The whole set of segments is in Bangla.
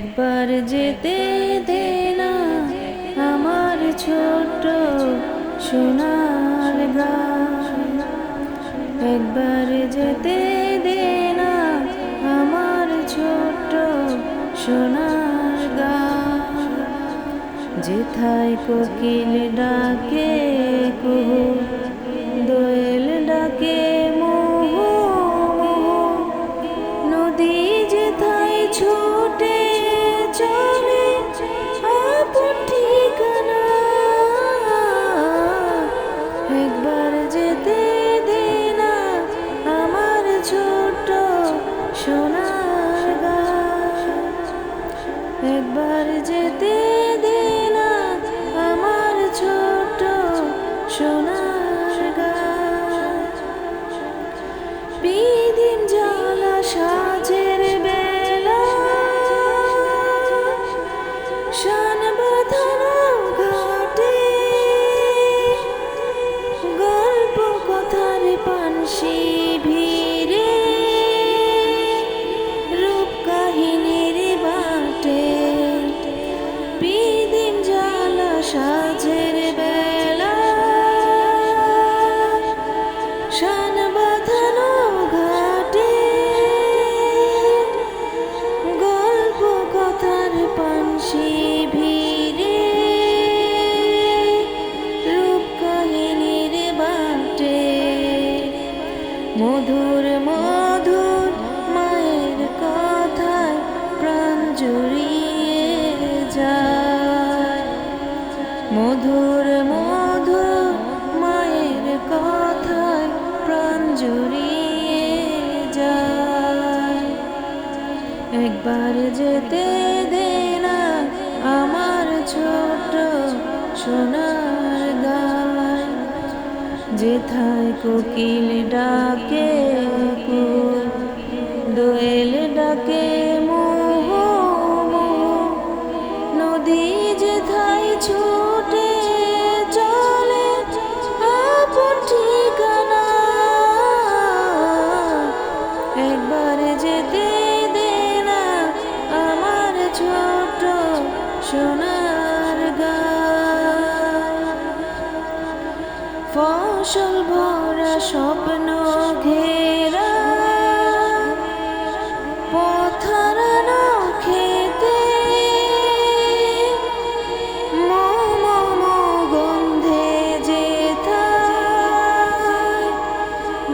একবার যেতে দে না আমার ছোট্ট সোনার গাঁও, একবার যেতে দে না আমার ছোট্ট সোনার গাঁও, যেথায় কোকিল ডাকে কুহু, দোয়েল ডাকে মোহো মোহো, নদী যেথায় ছুটে চলে আপন ঠিকানা। একবার যেতে দে না আমার ছোট্ট সোনার গাঁও, একবার যেতে দে না আমার ছোট্ট সোনার গাঁও। বিদিন জ্বালা সাজের বেলা, শান বাঁধানো ঘাটে, গল্প কথার পানসি ভিড়ে, রূপ কাহিনীর বাটে। বিদিন জ্বালা সাজের বেলা, শান বাঁধানো ঘাটে, গল্প কথার পানসি ভিড়ে, রূপ কাহিনীর বাটে। মধুর মধুর মায়ের কথায় প্রাণ জুড়িয়ে যায়, মধুর মধুর মায়ের কথায় প্রাণ জুড়িয়ে যায়। একবার যেতে দে না আমার ছোট্ট সোনার গাঁও, যেথায় কোকিল ডাকে কুহু, দোয়েল ডাকে মোহো মোহো, নদী যেথায় ছুটে চলে আপন ঠিকানা। একবার যেতে দে না আমার ছোট্ট সোনার গাঁও। ফসল ভরা স্বপ্ন ঘেরা পথ হারানো খেতে, মোম গন্ধে যেথায়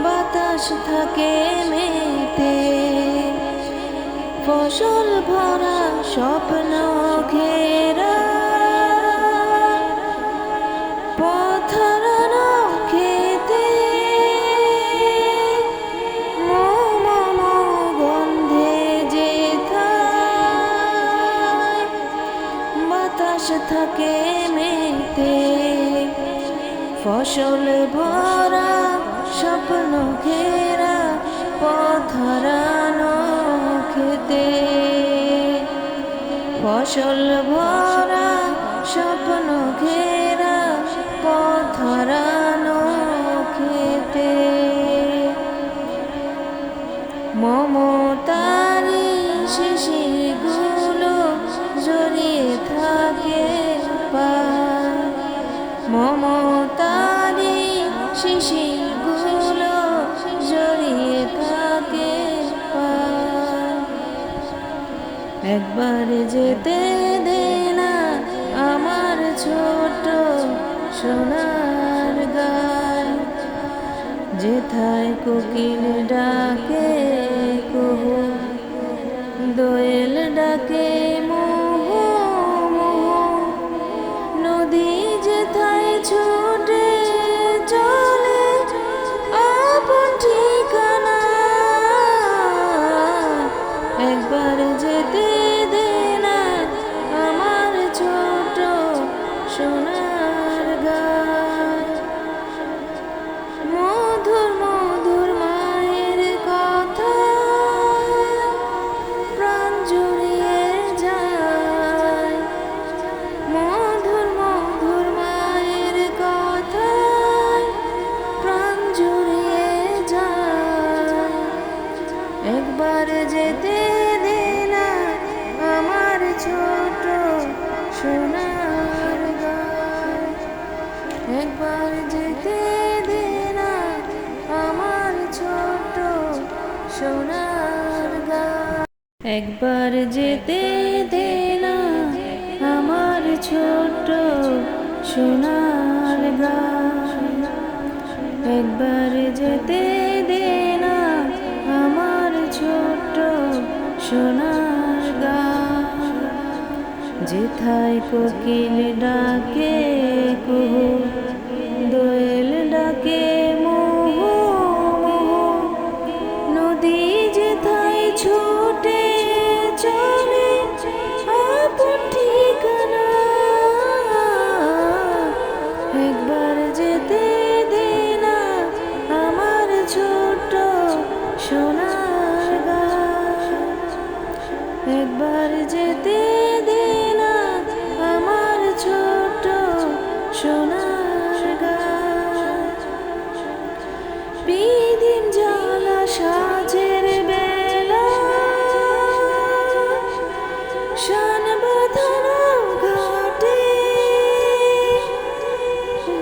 বাতাস থাকে মেতে। ফসল ভরা স্বপ্ন ঘেরা পথ হারানো খেতে, মোম গন্ধে যেথায় বাতাস থাকে মেতে। ফসল ভরা স্বপ্ন ঘেরা পথ হারানো খেতে, ফসল ভরা স্বপ্ন ঘেরা পথ হারানো খেতে। মমতারি শিশিরগুলো জড়িয়ে থাকে পায়, মমতারি শিশিরগুলো জড়িয়ে থাকে পায়। একবার যেতে দে না আমার ছোট্ট সোনার গাঁও, যেথায় কোকিল ডাকে কুহু, দোয়েল ডাকে মোহো মোহো, নদী যেথায় ছুটে চলে আপন ঠিকানা। একবার যেতে দে না আমার ছোট্ট সোনার গাঁও। মধুর মধুর মায়ের কথা প্রাণ জুড়িয়ে একবার যেতে দে না আমার ছোট্ট সোনার গাঁও, একবার যেতে দে না আমার ছোট্ট সোনার গাঁও, যেথায় কোকিল ডাকে কুহু, দোয়েল ডাকে মুহু মুহু, নদী যেথায় ছুটে চলে আপন ঠিকানা। একবার যেতে দে না আমার ছোট্ট সোনার গাঁও, একবার যেতে দে না আমার ছোট্ট সোনার গাঁও। বিদিন জ্বালা সাজের বেলা, শান বাঁধানো ঘাটে,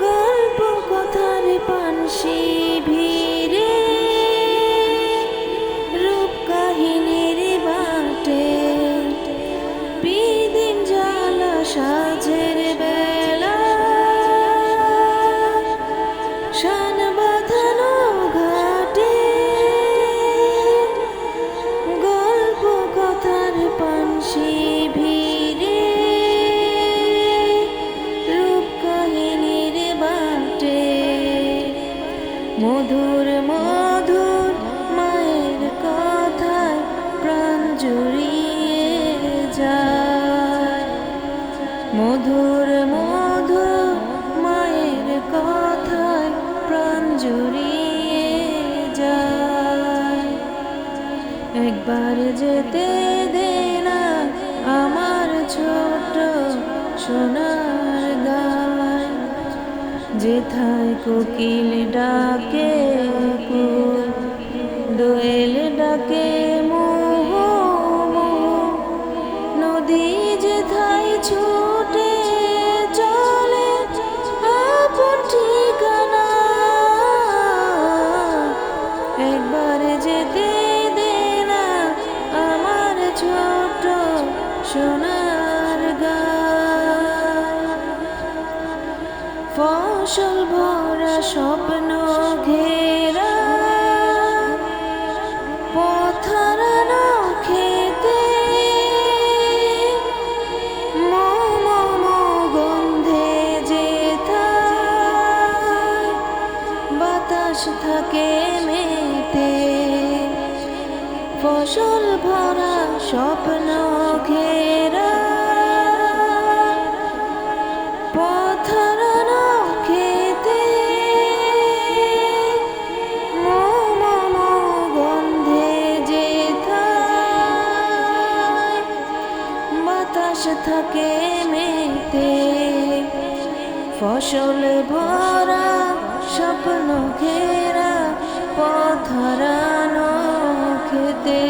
গল্প কথার পানসি ভিড়ে, রূপ কাহিনীর বাটে। বিদিন জ্বালা সাজের বেলা, শান বাঁধানো ঘাটে, গল্প কথার পানসি ভিড়ে, রূপ কাহিনীর বাটে। মধুর মধুর মায়ের কথায় প্রাণ জুড়িয়ে যায়, মধুর মধুর মায়ের কথায় প্রাণ জুড়িয়ে যায়। একবার যেতে দে না আমার ছোট্ট সোনার গাঁও, যেথায় কোকিল ডাকে কুহু, দোয়েল ডাকে মুহু মুহু, নদী যেথায় ছুটে চলে আপন ঠিকানা। একবার যেতে দে না আমার ছোট্ট সোনার গাঁও। ফসল ভরা স্বপ্ন ঘেরা পথ হারানো খেতে, গন্ধে যেথায় বাতাস থাকে মেতে। ফসল ভরা স্বপ্ন ঘেরা পথ হারানো খেতে, গন্ধে যেথায় বাতাস থাকে মেতে। ফসল ভরা স্বপ্ন ঘেরা পথ হারানো খেতে।